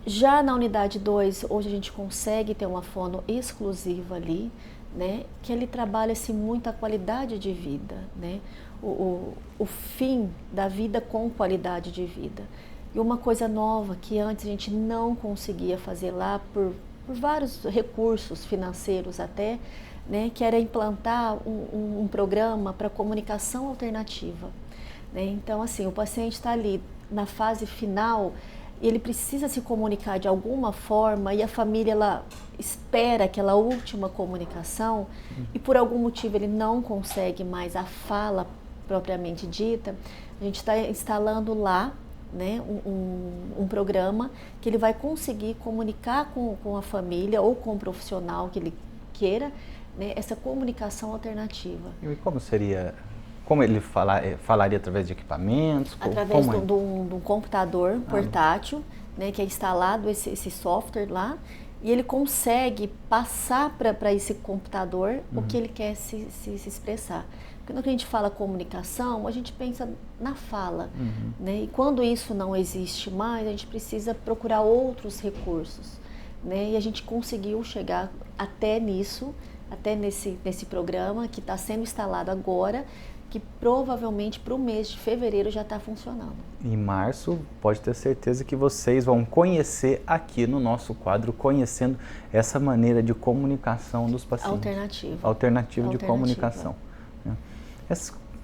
Já na unidade 2, hoje a gente consegue ter uma fono exclusiva ali, né? Que ele trabalha-se muito a qualidade de vida, né? O fim da vida com qualidade de vida. E uma coisa nova que antes a gente não conseguia fazer lá por vários recursos financeiros até, né, que era implantar um programa para comunicação alternativa. Né? Então, assim, o paciente está ali na fase final e ele precisa se comunicar de alguma forma e a família ela espera aquela última comunicação e por algum motivo ele não consegue mais a fala propriamente dita, a gente está instalando lá, né, um programa que ele vai conseguir comunicar com a família ou com o profissional que ele queira, né, essa comunicação alternativa. E como seria? Como ele falaria através de equipamentos? Através de um computador portátil, né, que é instalado esse software lá, e ele consegue passar para esse computador o que ele quer se expressar. Porque quando a gente fala comunicação, a gente pensa na fala. Né? E quando isso não existe mais, a gente precisa procurar outros recursos. Né? E a gente conseguiu chegar até nisso, até nesse programa que está sendo instalado agora, que provavelmente para o mês de fevereiro já está funcionando. Em março, pode ter certeza que vocês vão conhecer aqui no nosso quadro, conhecendo essa maneira de comunicação dos pacientes. Alternativa de comunicação.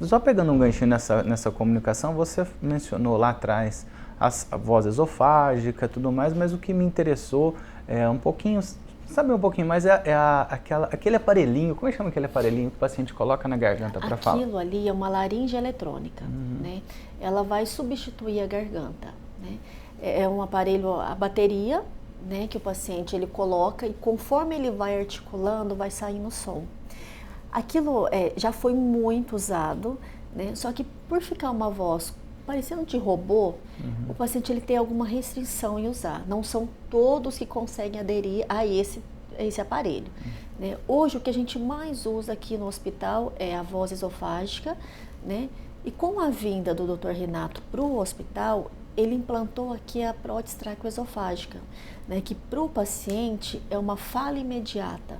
Só pegando um ganchinho nessa comunicação, você mencionou lá atrás a voz esofágica e tudo mais, mas o que me interessou é um pouquinho, saber um pouquinho mais, aquele aparelhinho, como é que chama aquele aparelhinho que o paciente coloca na garganta para falar? Aquilo ali é uma laringe eletrônica, né? Ela vai substituir a garganta, né? É um aparelho, a bateria, né, que o paciente ele coloca e conforme ele vai articulando, vai saindo o som. Aquilo já foi muito usado, né? Só que por ficar uma voz parecendo de robô, o paciente ele tem alguma restrição em usar. Não são todos que conseguem aderir a esse aparelho. Né? Hoje o que a gente mais usa aqui no hospital é a voz esofágica, né? E com a vinda do Dr. Renato para o hospital, ele implantou aqui a prótese traqueoesofágica, né? Que para o paciente é uma fala imediata.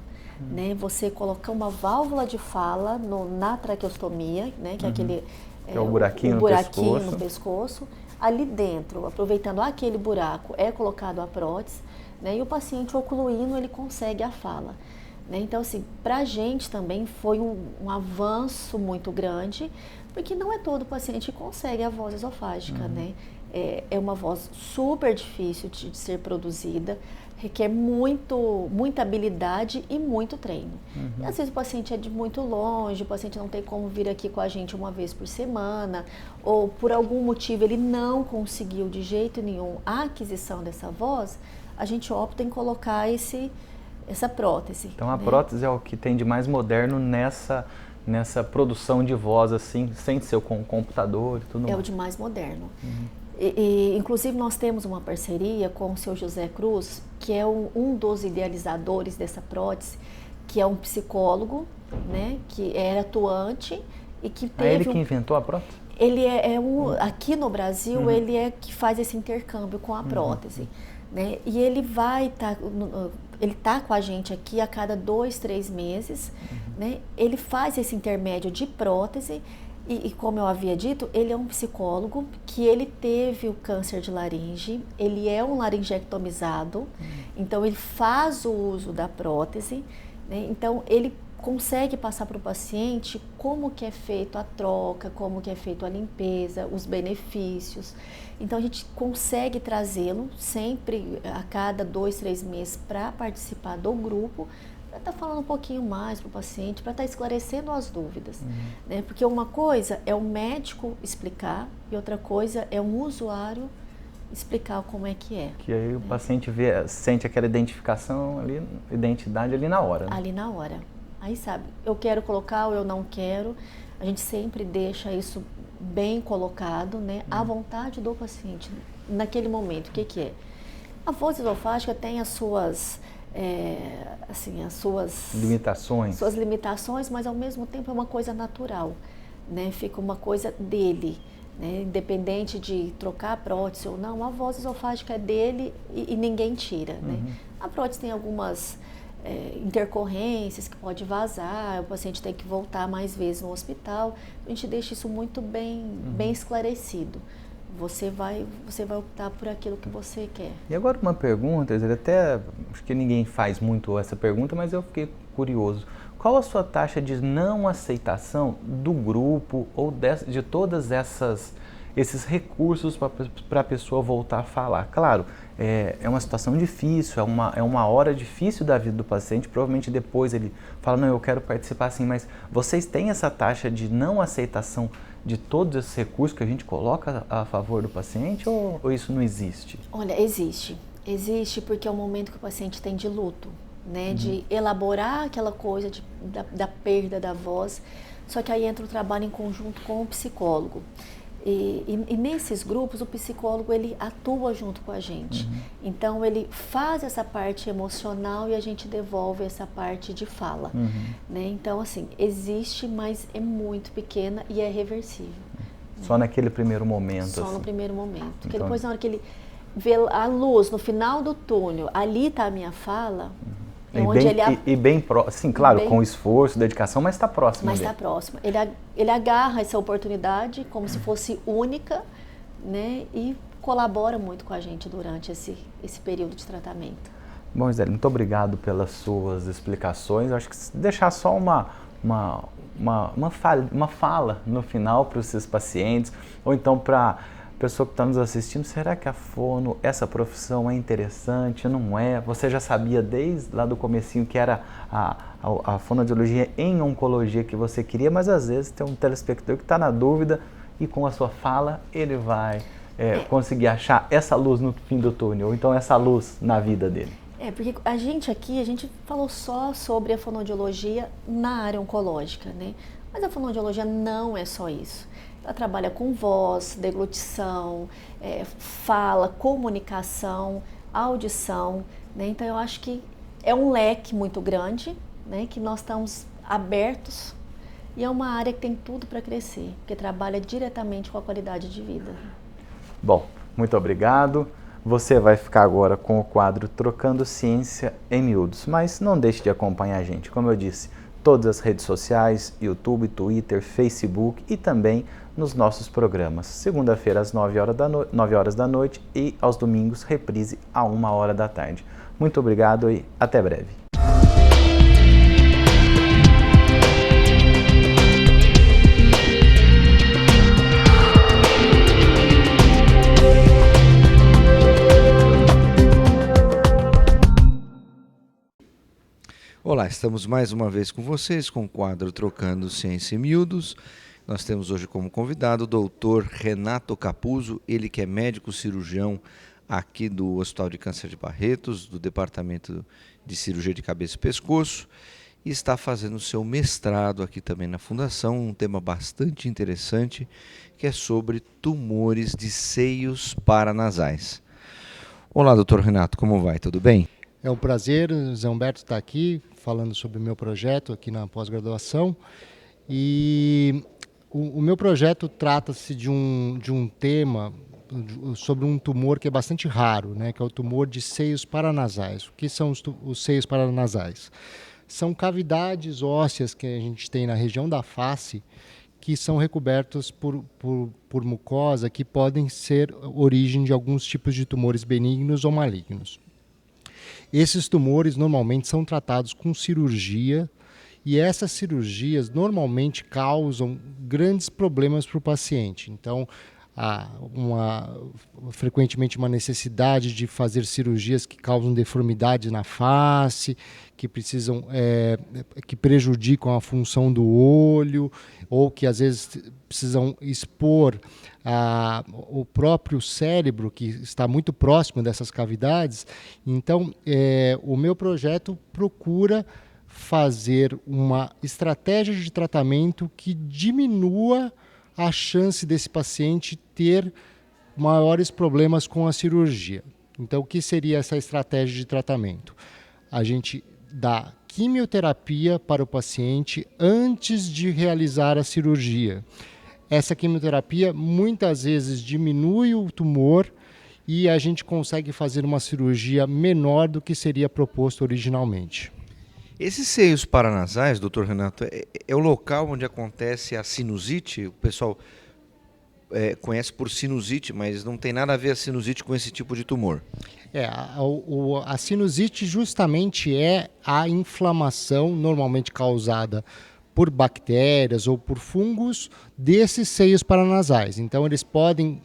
Né? Você colocar uma válvula de fala na traqueostomia, né? Que é aquele que é o buraquinho, no pescoço. Ali dentro, aproveitando aquele buraco, é colocado a prótese, né? E o paciente ocluindo, ele consegue a fala. Né? Então, assim, para a gente também foi um avanço muito grande, porque não é todo paciente que consegue a voz esofágica, né? É uma voz super difícil de ser produzida, requer muita habilidade e muito treino. E às vezes o paciente é de muito longe, o paciente não tem como vir aqui com a gente uma vez por semana, ou por algum motivo ele não conseguiu de jeito nenhum a aquisição dessa voz, a gente opta em colocar essa prótese. Então a prótese é o que tem de mais moderno nessa produção de voz, assim, sem ser com o computador e tudo mais. É o de mais moderno. Inclusive nós temos uma parceria com o seu José Cruz, que é um dos idealizadores dessa prótese, que é um psicólogo, né, que era atuante e que teve... ele que inventou a prótese? Ele aqui no Brasil, ele é que faz esse intercâmbio com a prótese. Né? E ele ele tá com a gente aqui a cada 2, 3 meses, né? Ele faz esse intermédio de prótese e como eu havia dito, ele é um psicólogo que ele teve o câncer de laringe, ele é um laringectomizado, então ele faz o uso da prótese, né? Então ele consegue passar para o paciente como que é feito a troca, como que é feito a limpeza, os benefícios. Então a gente consegue trazê-lo sempre a cada 2, 3 meses para participar do grupo, para estar falando um pouquinho mais para o paciente, para estar esclarecendo as dúvidas. Né? Porque uma coisa é o médico explicar e outra coisa é um usuário explicar como é que é. Que aí o paciente sente aquela identidade ali na hora. Né? Ali na hora. Aí sabe, eu quero colocar ou eu não quero, a gente sempre deixa isso bem colocado, né, à vontade do paciente, naquele momento. O que é? A voz esofágica tem as suas limitações, mas ao mesmo tempo é uma coisa natural, né, fica uma coisa dele, né, independente de trocar a prótese ou não, a voz esofágica é dele e ninguém tira, né. A prótese tem algumas intercorrências que pode vazar, o paciente tem que voltar mais vezes no hospital, a gente deixa isso muito bem esclarecido. Você vai optar por aquilo que você quer. E agora uma pergunta, até acho que ninguém faz muito essa pergunta, mas eu fiquei curioso. Qual a sua taxa de não aceitação do grupo ou de todas esses recursos para a pessoa voltar a falar? Claro, é uma situação difícil, é uma hora difícil da vida do paciente, provavelmente depois ele fala, não, eu quero participar sim, mas vocês têm essa taxa de não aceitação de todos esses recursos que a gente coloca a favor do paciente ou isso não existe? Olha, existe. Existe porque é o momento que o paciente tem de luto, né? De elaborar aquela coisa da perda da voz, só que aí entra o trabalho em conjunto com o psicólogo. E nesses grupos o psicólogo ele atua junto com a gente, então ele faz essa parte emocional e a gente devolve essa parte de fala, né? Então assim, existe, mas é muito pequena e é reversível. Só naquele primeiro momento? Só assim. no primeiro momento, porque então... depois na hora que ele vê a luz no final do túnel, ali está a minha fala... Sim, claro, com esforço, dedicação, mas está próximo. Mas está próximo. Ele agarra essa oportunidade como se fosse única, né? E colabora muito com a gente durante esse período de tratamento. Bom, Gisele, muito obrigado pelas suas explicações. Eu acho que deixar só uma fala no final para os seus pacientes, ou então para a pessoa que está nos assistindo, será que a fono, essa profissão é interessante, não é? Você já sabia desde lá do comecinho que era a fonoaudiologia em oncologia que você queria, mas às vezes tem um telespectador que está na dúvida e com a sua fala ele vai conseguir achar essa luz no fim do túnel, ou então essa luz na vida dele. Porque a gente falou só sobre a fonoaudiologia na área oncológica, né? Mas a fonoaudiologia não é só isso. Ela trabalha com voz, deglutição, fala, comunicação, audição, né? Então eu acho que é um leque muito grande, né? Que nós estamos abertos e é uma área que tem tudo para crescer, porque trabalha diretamente com a qualidade de vida. Bom, muito obrigado. Você vai ficar agora com o quadro Trocando Ciência em Miúdos, mas não deixe de acompanhar a gente, como eu disse, todas as redes sociais, YouTube, Twitter, Facebook e também nos nossos programas. Segunda-feira às 9 horas da noite e aos domingos reprise à 1h da tarde. Muito obrigado e até breve. Olá, estamos mais uma vez com vocês com o quadro Trocando Ciência em Miúdos. Nós temos hoje como convidado o doutor Renato Capuzzo, ele que é médico cirurgião aqui do Hospital de Câncer de Barretos, do Departamento de Cirurgia de Cabeça e Pescoço, e está fazendo o seu mestrado aqui também na Fundação, um tema bastante interessante, que é sobre tumores de seios paranasais. Olá, doutor Renato, como vai? Tudo bem? É um prazer, Zé Humberto, estar aqui falando sobre o meu projeto aqui na pós-graduação. E o meu projeto trata-se de um tema sobre um tumor que é bastante raro, né, que é o tumor de seios paranasais. O que são os seios paranasais? São cavidades ósseas que a gente tem na região da face que são recobertos por mucosa que podem ser origem de alguns tipos de tumores benignos ou malignos. Esses tumores normalmente são tratados com cirurgia e essas cirurgias normalmente causam grandes problemas para o paciente. Então, há frequentemente uma necessidade de fazer cirurgias que causam deformidades na face, que prejudicam a função do olho, ou que às vezes precisam expor o próprio cérebro, que está muito próximo dessas cavidades. Então, o meu projeto procura fazer uma estratégia de tratamento que diminua a chance desse paciente ter maiores problemas com a cirurgia. Então, o que seria essa estratégia de tratamento? A gente dá quimioterapia para o paciente antes de realizar a cirurgia. Essa quimioterapia muitas vezes diminui o tumor e a gente consegue fazer uma cirurgia menor do que seria proposto originalmente. Esses seios paranasais, doutor Renato, é o local onde acontece a sinusite? O pessoal conhece por sinusite, mas não tem nada a ver a sinusite com esse tipo de tumor. A sinusite justamente é a inflamação normalmente causada por bactérias ou por fungos desses seios paranasais. Então, eles podem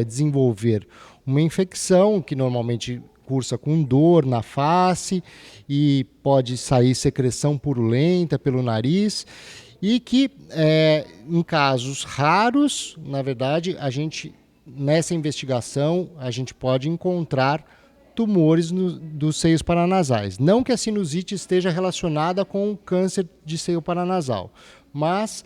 desenvolver uma infecção que normalmente cursa com dor na face e pode sair secreção purulenta pelo nariz e que, em casos raros, na verdade, nessa investigação, a gente pode encontrar tumores dos seios paranasais. Não que a sinusite esteja relacionada com o câncer de seio paranasal, mas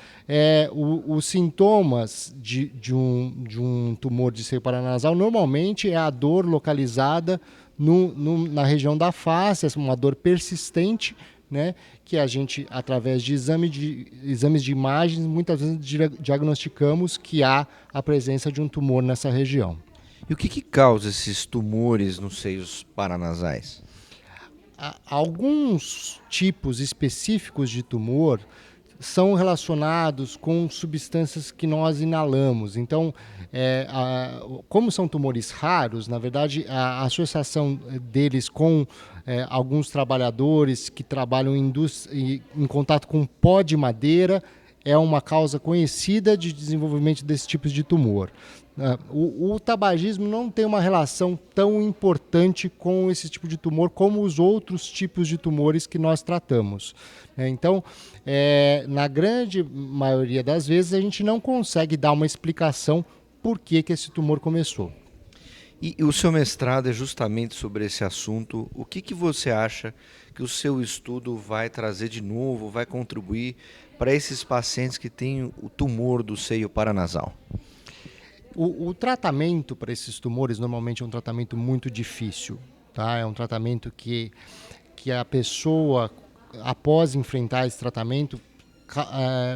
os sintomas de um tumor de seio paranasal normalmente é a dor localizada na região da face, uma dor persistente, né, que a gente, através de exames de imagens, muitas vezes diagnosticamos que há a presença de um tumor nessa região. E o que causa esses tumores nos seios paranasais? Alguns tipos específicos de tumor são relacionados com substâncias que nós inalamos. Então, como são tumores raros, na verdade, a associação deles com alguns trabalhadores que trabalham em contato com pó de madeira é uma causa conhecida de desenvolvimento desse tipo de tumor. O tabagismo não tem uma relação tão importante com esse tipo de tumor como os outros tipos de tumores que nós tratamos. Então, na grande maioria das vezes, a gente não consegue dar uma explicação por que esse tumor começou. E o seu mestrado é justamente sobre esse assunto. O que você acha que o seu estudo vai trazer de novo, vai contribuir para esses pacientes que têm o tumor do seio paranasal? O tratamento para esses tumores normalmente é um tratamento muito difícil, tá? É um tratamento que a pessoa, após enfrentar esse tratamento,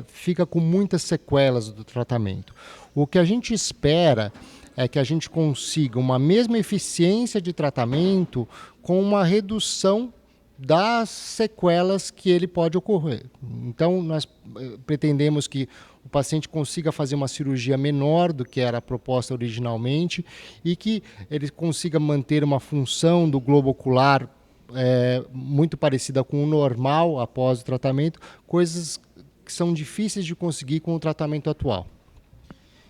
fica com muitas sequelas do tratamento. O que a gente espera é que a gente consiga uma mesma eficiência de tratamento com uma redução das sequelas que ele pode ocorrer. Então, nós pretendemos que o paciente consiga fazer uma cirurgia menor do que era proposta originalmente e que ele consiga manter uma função do globo ocular muito parecida com o normal após o tratamento, coisas que são difíceis de conseguir com o tratamento atual.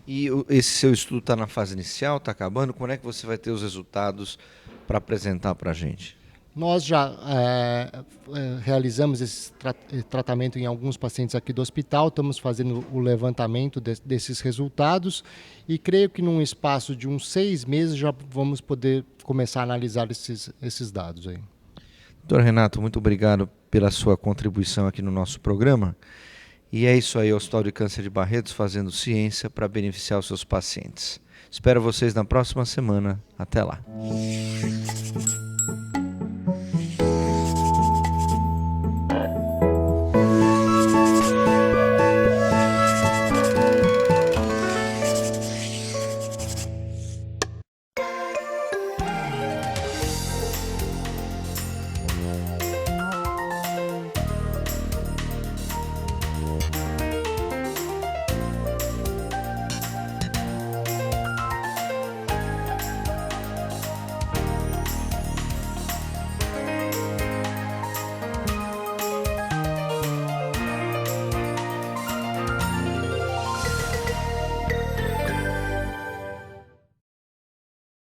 E esse seu estudo está na fase inicial, está acabando? Quando é que você vai ter os resultados para apresentar para a gente? Nós já realizamos esse tratamento em alguns pacientes aqui do hospital, estamos fazendo o levantamento desses resultados e creio que num espaço de uns 6 meses já vamos poder começar a analisar esses dados aí. Doutor Renato, muito obrigado pela sua contribuição aqui no nosso programa. E é isso aí, o Hospital de Câncer de Barretos fazendo ciência para beneficiar os seus pacientes. Espero vocês na próxima semana. Até lá.